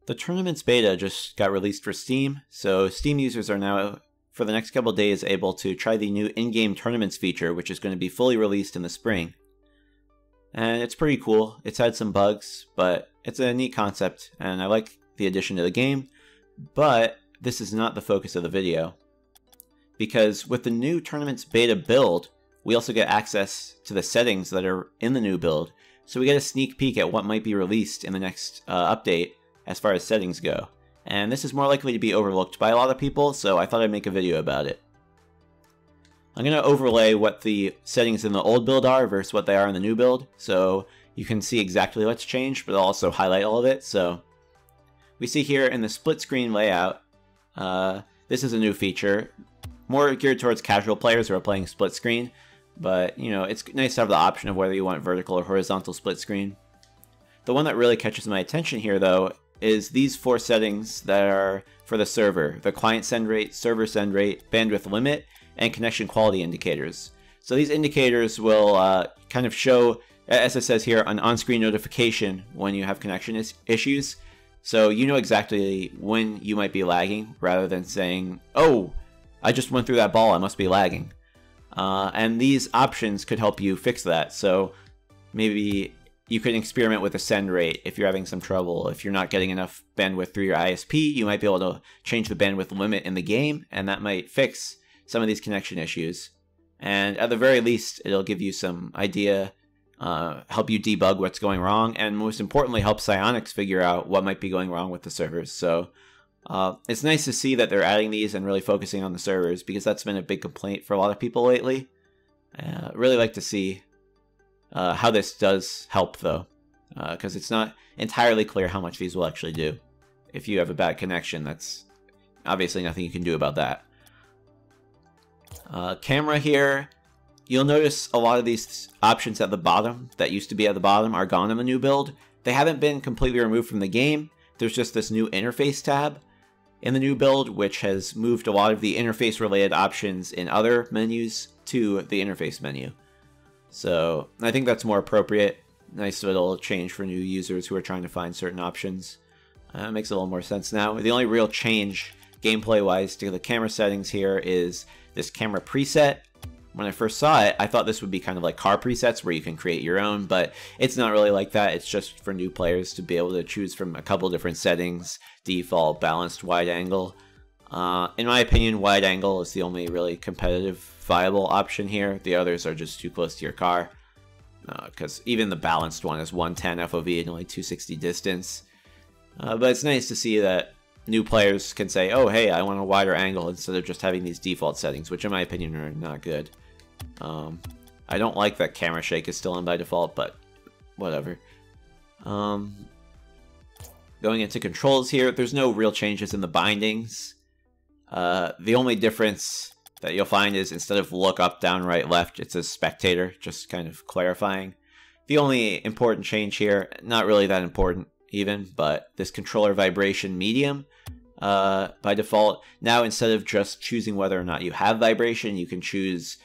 The tournament's beta just got released for Steam, so Steam users are now, for the next couple days, able to try the new in-game tournaments feature, which is going to be fully released in the spring. And it's pretty cool. It's had some bugs, but it's a neat concept, and I like the addition to the game, but this is not the focus of the video. Because with the new tournament's beta build, we also get access to the settings that are in the new build, so we get a sneak peek at what might be released in the next update as far as settings go. And this is more likely to be overlooked by a lot of people, so I thought I'd make a video about it. I'm going to overlay what the settings in the old build are versus what they are in the new build, so you can see exactly what's changed, but I'll also highlight all of it. So we see here in the split screen layout, this is a new feature, more geared towards casual players who are playing split screen, but you know, it's nice to have the option of whether you want vertical or horizontal split screen. The one that really catches my attention here though is these 4 settings that are for the server: the client send rate, server send rate, bandwidth limit, and connection quality indicators. So these indicators will kind of show, as it says here, an on-screen notification when you have connection issues. So you know exactly when you might be lagging, rather than saying, oh, I just went through that ball, I must be lagging. And these options could help you fix that. So maybe you could experiment with the send rate if you're having some trouble. If you're not getting enough bandwidth through your ISP, you might be able to change the bandwidth limit in the game, and that might fix some of these connection issues. And at the very least, it'll give you some idea, help you debug what's going wrong, and most importantly, help Psyonix figure out what might be going wrong with the servers. So it's nice to see that they're adding these and really focusing on the servers, because that's been a big complaint for a lot of people lately. Really like to see how this does help though, because it's not entirely clear how much these will actually do. If you have a bad connection, that's obviously nothing you can do about that. Camera here, you'll notice a lot of these options at the bottom that used to be at the bottom are gone in the new build. They haven't been completely removed from the game. There's just this new interface tab in the new build, which has moved a lot of the interface related options in other menus to the interface menu. So I think that's more appropriate. Nice little change for new users who are trying to find certain options. It makes a little more sense now. The only real change gameplay wise to the camera settings here is this camera preset. When I first saw it, I thought this would be kind of like car presets where you can create your own, but it's not really like that. It's just for new players to be able to choose from a couple different settings: default, balanced, wide angle. In my opinion, wide angle is the only really competitive, viable option here. The others are just too close to your car, because even the balanced one is 110 FOV and only 260 distance. But it's nice to see that new players can say, oh hey, I want a wider angle, instead of just having these default settings, which in my opinion are not good. I don't like that camera shake is still on by default, but whatever. Going into controls here, there's no real changes in the bindings. The only difference that you'll find is instead of look up, down, right, left, it says spectator, just kind of clarifying. The only important change here, not really that important even, but this controller vibration medium, by default, now instead of just choosing whether or not you have vibration, you can choose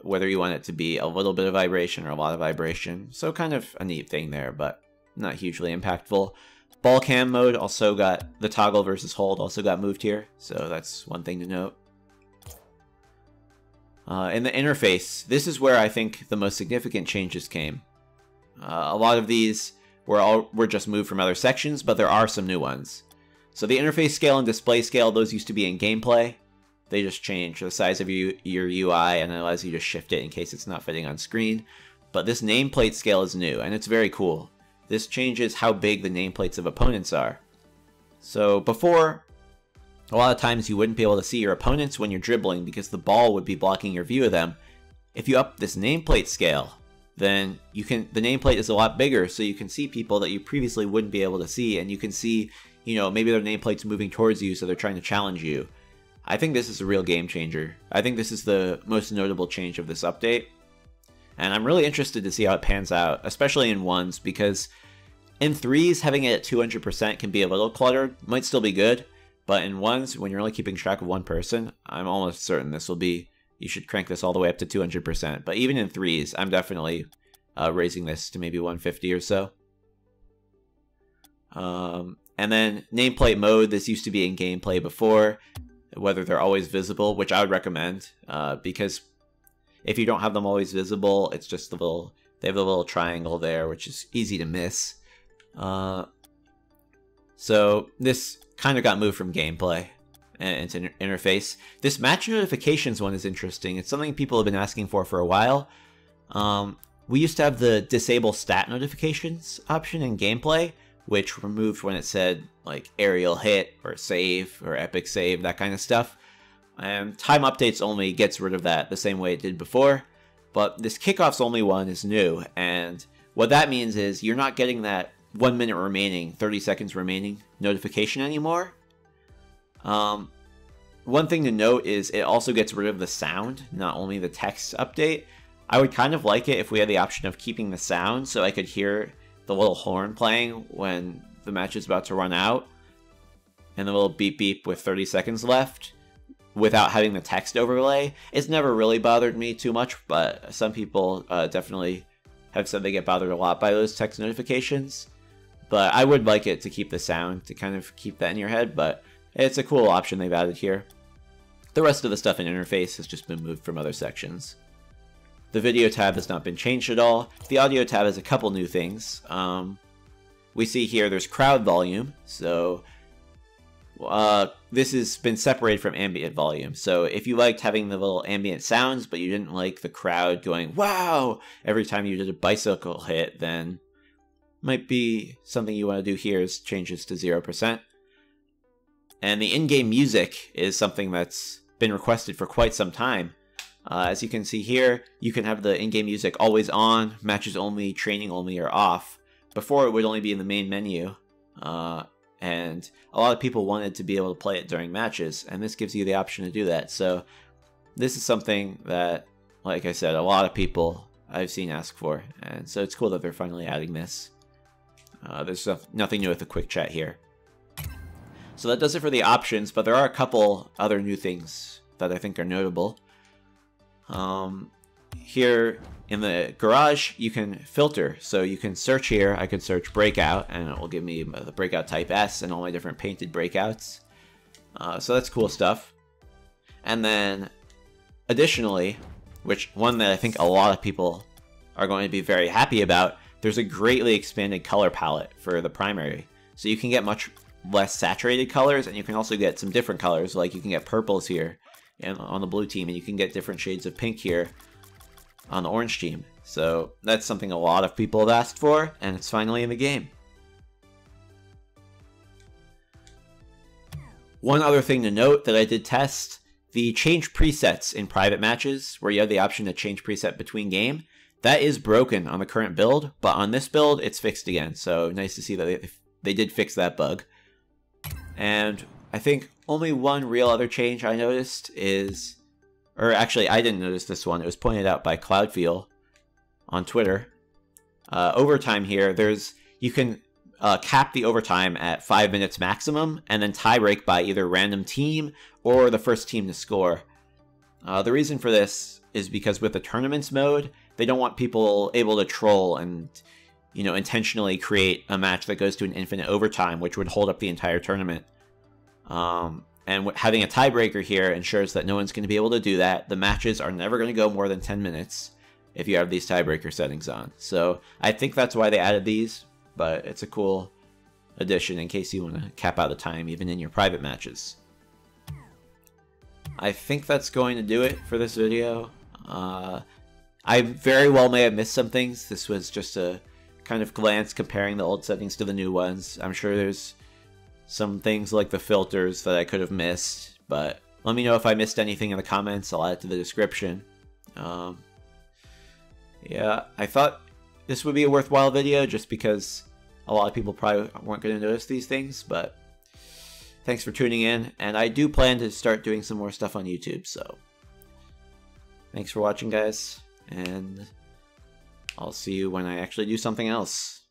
whether you want it to be a little bit of vibration or a lot of vibration. So kind of a neat thing there, but not hugely impactful. Ball cam mode also got, the toggle versus hold also got moved here, so that's one thing to note. In the interface, this is where I think the most significant changes came. A lot of these were just moved from other sections, but there are some new ones. So the interface scale and display scale, those used to be in gameplay. They just changed the size of your UI, and it allows you to shift it in case it's not fitting on screen. But this nameplate scale is new, and it's very cool. This changes how big the nameplates of opponents are. So before, a lot of times you wouldn't be able to see your opponents when you're dribbling because the ball would be blocking your view of them. If you up this nameplate scale, then the nameplate is a lot bigger, so you can see people that you previously wouldn't be able to see, and you can see, you know, maybe their nameplate's moving towards you, so they're trying to challenge you. I think this is a real game changer. I think this is the most notable change of this update, and I'm really interested to see how it pans out, especially in 1s, because in 3s, having it at 200% can be a little cluttered. Might still be good, but in 1s, when you're only keeping track of one person, I'm almost certain this will be, you should crank this all the way up to 200%. But even in 3s, I'm definitely raising this to maybe 150 or so. And And then nameplate mode, this used to be in gameplay before, whether they're always visible, which I would recommend, because if you don't have them always visible, it's just the little, they have a little triangle there, which is easy to miss. So this kind of got moved from gameplay into interface. This match notifications one is interesting. It's something people have been asking for a while. We used to have the disable stat notifications option in gameplay, which removed when it said like aerial hit or save or epic save, that kind of stuff. And time updates only gets rid of that the same way it did before. But this kickoffs only one is new, and what that means is you're not getting that 1 minute remaining, 30 seconds remaining notification anymore. One thing to note is it also gets rid of the sound, not only the text update. I would kind of like it if we had the option of keeping the sound so I could hear the little horn playing when the match is about to run out, and the little beep beep with 30 seconds left without having the text overlay. It's never really bothered me too much, but some people definitely have said they get bothered a lot by those text notifications. But I would like it to keep the sound, to kind of keep that in your head, but it's a cool option they've added here. The rest of the stuff in interface has just been moved from other sections. The video tab has not been changed at all. The audio tab has a couple new things. We see here there's crowd volume, so this has been separated from ambient volume. So if you liked having the little ambient sounds, but you didn't like the crowd going wow every time you did a bicycle hit, then might be something you want to do here is change this to 0%. And the in-game music is something that's been requested for quite some time. As you can see here, you can have the in-game music always on, matches only, training only, or off. Before it would only be in the main menu, and a lot of people wanted to be able to play it during matches, and this gives you the option to do that. So this is something that, like I said, a lot of people I've seen ask for, and so it's cool that they're finally adding this. There's nothing new with the quick chat here. So that does it for the options, but there are a couple other new things that I think are notable. Here in the garage, you can filter. So you can search here. I could search breakout, and it will give me the breakout type S and all my different painted breakouts. So that's cool stuff. And then additionally, which one that I think a lot of people are going to be very happy about, there's a greatly expanded color palette for the primary. So you can get much less saturated colors, and you can also get some different colors, like you can get purples here and on the blue team, and you can get different shades of pink here on the orange team. So that's something a lot of people have asked for, and it's finally in the game. One other thing to note that I did test, the change presets in private matches, where you have the option to change preset between game, that is broken on the current build, but on this build it's fixed again. So nice to see that they did fix that bug. And I think only one real other change I noticed is, or actually I didn't notice this one, it was pointed out by CloudFuel on Twitter. Overtime here, you can cap the overtime at 5 minutes maximum, and then tie break by either random team or the first team to score. The reason for this is because with the tournaments mode, they don't want people able to troll and, you know, intentionally create a match that goes to an infinite overtime, which would hold up the entire tournament. And having a tiebreaker here ensures that no one's going to be able to do that. The matches are never going to go more than 10 minutes if you have these tiebreaker settings on. So I think that's why they added these, but it's a cool addition in case you want to cap out the time even in your private matches. I think that's going to do it for this video. I very well may have missed some things. This was just a kind of glance comparing the old settings to the new ones. I'm sure there's some things like the filters that I could have missed, but let me know if I missed anything in the comments. I'll add it to the description. Yeah, I thought this would be a worthwhile video just because a lot of people probably weren't going to notice these things, but thanks for tuning in, and I do plan to start doing some more stuff on YouTube, so thanks for watching, guys, and I'll see you when I actually do something else.